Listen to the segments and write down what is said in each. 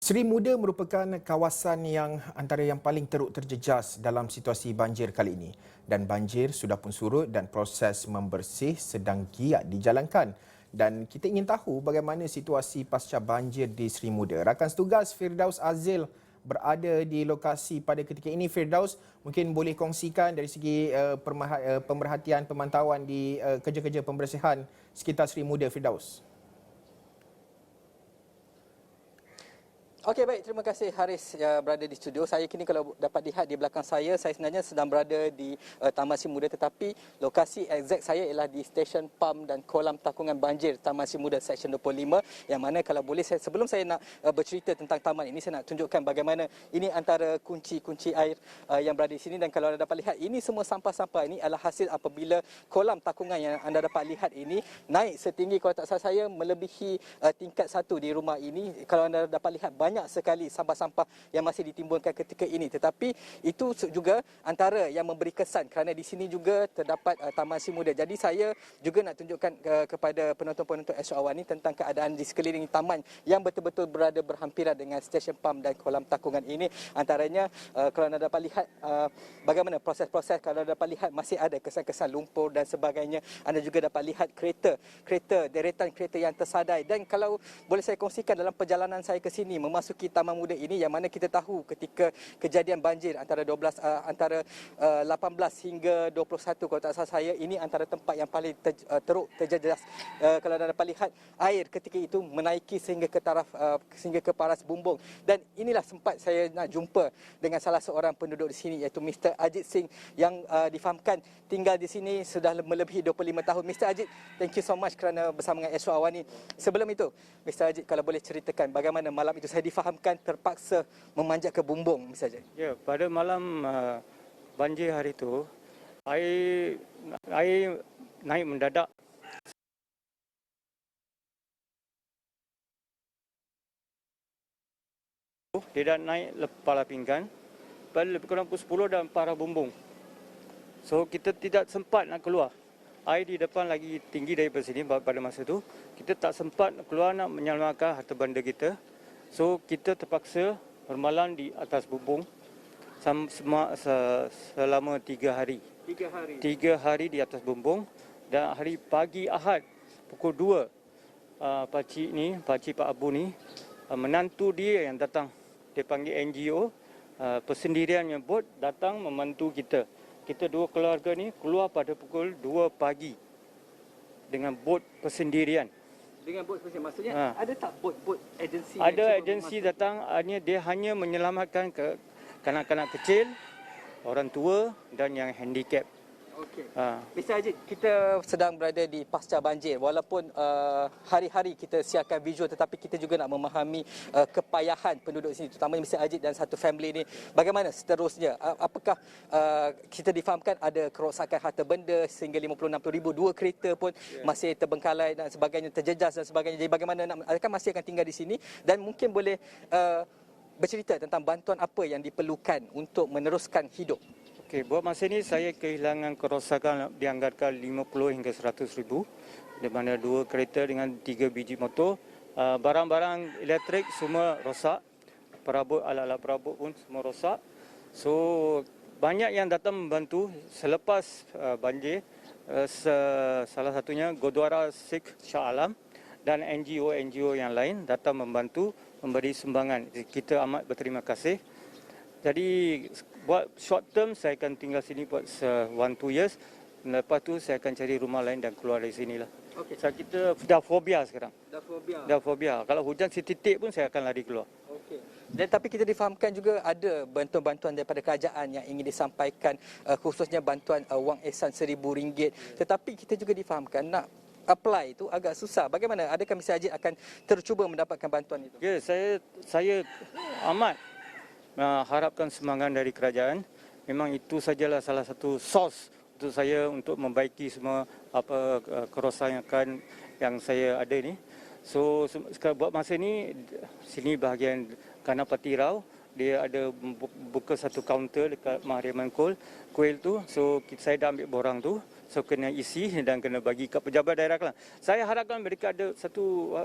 Seri Muda merupakan kawasan yang antara yang paling teruk terjejas dalam situasi banjir kali ini. Dan banjir sudah pun surut dan proses membersih sedang giat dijalankan. Dan kita ingin tahu bagaimana situasi pasca banjir di Seri Muda. Rakan setugas Firdaus Azil berada di lokasi pada ketika ini. Firdaus, mungkin boleh kongsikan dari segi pemerhatian pemantauan di kerja-kerja pembersihan sekitar Seri Muda, Firdaus. Okey, baik, terima kasih Haris berada di studio. Saya kini kalau dapat lihat di belakang saya sebenarnya sedang berada di Taman Seri Muda, tetapi lokasi exact saya ialah di stesen pam dan kolam takungan banjir Taman Seri Muda Seksyen 25, yang mana kalau boleh sebelum saya nak bercerita tentang taman ini, saya nak tunjukkan bagaimana ini antara kunci-kunci air yang berada di sini. Dan kalau anda dapat lihat, ini semua sampah-sampah ini adalah hasil apabila kolam takungan yang anda dapat lihat ini naik setinggi, kalau tak salah saya, melebihi tingkat 1 di rumah ini. Kalau anda dapat lihat, banyak sekali sampah-sampah yang masih ditimbulkan ketika ini. Tetapi itu juga antara yang memberi kesan kerana di sini juga terdapat Taman Seri Muda. Jadi saya juga nak tunjukkan kepada penonton-penonton Astro Awani tentang keadaan di sekeliling taman yang betul-betul berada berhampiran dengan stesen pam dan kolam takungan ini. Antaranya kalau anda dapat lihat bagaimana proses-proses, kalau anda dapat lihat masih ada kesan-kesan lumpur dan sebagainya. Anda juga dapat lihat deretan kereta yang tersadai. Dan kalau boleh saya kongsikan dalam perjalanan saya ke sini memasuki Taman Muda ini, yang mana kita tahu ketika kejadian banjir antara 18 hingga 21, kalau tak salah saya, ini antara tempat yang paling teruk terjejas. Kalau anda dapat lihat, air ketika itu menaiki sehingga ke paras bumbung. Dan inilah sempat saya nak jumpa dengan salah seorang penduduk di sini, iaitu Mr. Ajit Singh, yang difahamkan tinggal di sini sudah melebihi 25 tahun. Mr. Ajit, thank you so much kerana bersama dengan Astro Awani. Sebelum itu, Mr. Ajit, kalau boleh ceritakan bagaimana malam itu saya difahamkan terpaksa memanjat ke bumbung, Mr. Ajit. Ya, pada malam banjir hari itu, air naik mendadak. Dia dah naik kepala pinggan, pada lebih kurang pukul 10 dan parah bumbung. So, kita tidak sempat nak keluar. Air di depan lagi tinggi daripada sini pada masa itu. Kita tak sempat keluar nak menyelamatkan harta benda kita. So, kita terpaksa bermalam di atas bumbung selama 3 hari. 3 hari di atas bumbung. Dan hari pagi Ahad, pukul 2, Pakcik Pak Abu ni, menantu dia yang datang. Dia panggil NGO, persendirian yang bot datang membantu kita. Kita dua keluarga ni keluar pada pukul 2 pagi dengan bot persendirian. Dengan bot persendirian, maksudnya ada tak bot agensi? Ada agensi datang, dia hanya menyelamatkan kanak-kanak kecil, orang tua dan yang handicap. Okey. Mr. Ajit, kita sedang berada di pasca banjir. Walaupun hari-hari kita siarkan visual, tetapi kita juga nak memahami kepayahan penduduk sini, terutamanya Mr. Ajit dan satu family ini. Bagaimana seterusnya? Apakah kita difahamkan ada kerosakan harta benda sehingga 50-60 ribu, 2 kereta pun masih terbengkalai dan sebagainya, terjejas dan sebagainya. Jadi bagaimana adakah masih akan tinggal di sini? Dan mungkin boleh bercerita tentang bantuan apa yang diperlukan untuk meneruskan hidup. Okey, buat masa ini saya kehilangan kerosakan dianggarkan 50 hingga 100 ribu, di mana 2 kereta dengan 3 biji motor. Barang-barang elektrik semua rosak, alat-alat perabot pun semua rosak. So, banyak yang datang membantu selepas banjir. Salah satunya Gurdwara Sikh Shah Alam dan NGO yang lain datang membantu memberi sumbangan. Kita amat berterima kasih. Jadi buat short term saya akan tinggal sini buat 1-2 years. Lepas tu saya akan cari rumah lain dan keluar dari sinilah. Okay. Kita dah fobia sekarang. Dah fobia. Kalau hujan setitik pun saya akan lari keluar. Okey. Dan tapi kita difahamkan juga ada bantuan-bantuan daripada kerajaan yang ingin disampaikan, khususnya bantuan wang ihsan RM1,000. Tetapi kita juga difahamkan nak apply itu agak susah. Bagaimana? Adakah Mr. Ajit akan tercuba mendapatkan bantuan itu? Ya, saya amat harapkan sumbangan dari kerajaan. Memang itu sajalah salah satu source untuk saya untuk membaiki semua kerosakan yang saya ada ni. So buat masa ni sini bahagian Ganapati Rao, dia ada buka satu kaunter dekat Mahariman Kuil tu. So saya dah ambil borang tu. So kena isi dan kena bagi kat pejabat daerah Kelang. Saya harapkan mereka ada satu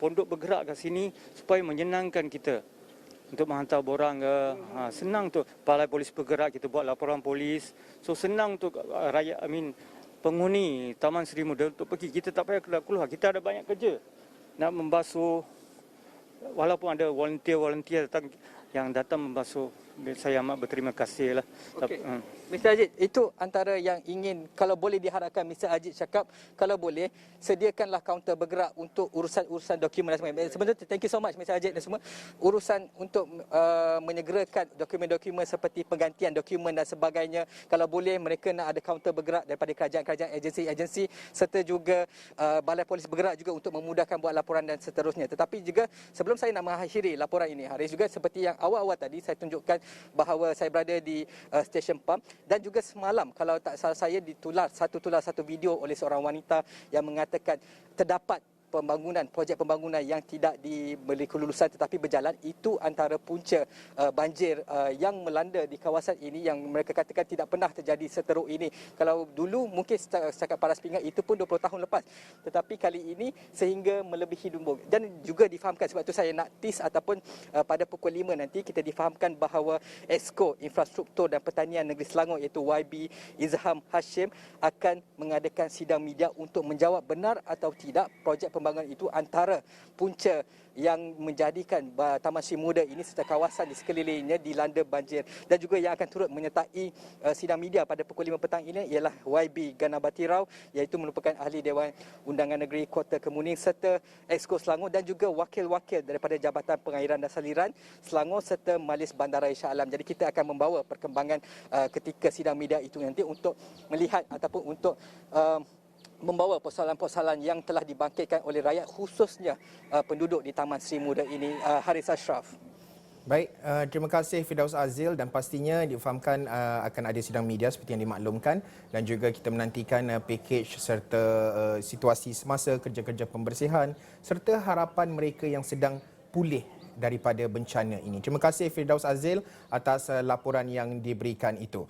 pondok bergerak kat sini supaya menyenangkan kita. untuk menghantar borang ke. Senang untuk Balai Polis bergerak, kita buat laporan polis. So senang untuk rakyat, penghuni Taman Seri Muda untuk pergi. Kita tak payah keluar. Kita ada banyak kerja. Nak membasuh, walaupun ada volunteer datang yang datang membasuh, saya amat berterima kasih lah. Okey. Mr. Ajit, itu antara yang ingin, kalau boleh diharapkan Mr. Ajit cakap, kalau boleh, sediakanlah kaunter bergerak untuk urusan-urusan dokumen dan sebagainya. Sebenarnya, thank you so much Mr. Ajit dan semua. Urusan untuk menyegerakan dokumen-dokumen seperti penggantian dokumen dan sebagainya, kalau boleh mereka nak ada kaunter bergerak daripada kerajaan-kerajaan, agensi-agensi, serta juga Balai Polis bergerak juga untuk memudahkan buat laporan dan seterusnya. Tetapi juga, sebelum saya nak mengakhiri laporan ini, Haris, juga seperti yang awal-awal tadi saya tunjukkan bahawa saya berada di stesen PAM. Dan juga semalam, kalau tak salah saya, tular satu video oleh seorang wanita yang mengatakan terdapat projek pembangunan yang tidak diberi kelulusan tetapi berjalan. Itu antara punca banjir yang melanda di kawasan ini yang mereka katakan tidak pernah terjadi seteruk ini. Kalau dulu mungkin setakat Paras Pingat itu pun 20 tahun lepas, tetapi kali ini sehingga melebihi dumbung. Dan juga difahamkan, sebab itu saya nak tease ataupun pada pukul 5 nanti kita difahamkan bahawa Exco Infrastruktur dan Pertanian Negeri Selangor iaitu YB Izham Hashim akan mengadakan sidang media untuk menjawab benar atau tidak projek pembangunan itu antara punca yang menjadikan Taman Sri Muda ini serta kawasan di sekelilingnya dilanda banjir. Dan juga yang akan turut menyertai sidang media pada pukul 5 petang ini ialah YB Ganabati Rao, iaitu merupakan Ahli Dewan Undangan Negeri Kota Kemuning, serta Exco Selangor dan juga wakil-wakil daripada Jabatan Pengairan dan Saliran Selangor serta Majlis Bandaraya Shah Alam. Jadi kita akan membawa perkembangan ketika sidang media itu nanti untuk melihat ataupun untuk membawa persoalan-persoalan yang telah dibangkitkan oleh rakyat, khususnya penduduk di Taman Sri Muda ini. Haris Ashraf. Baik, terima kasih Firdaus Azil, dan pastinya difahamkan akan ada sidang media seperti yang dimaklumkan, dan juga kita menantikan pakej serta situasi semasa kerja-kerja pembersihan serta harapan mereka yang sedang pulih daripada bencana ini. Terima kasih Firdaus Azil atas laporan yang diberikan itu.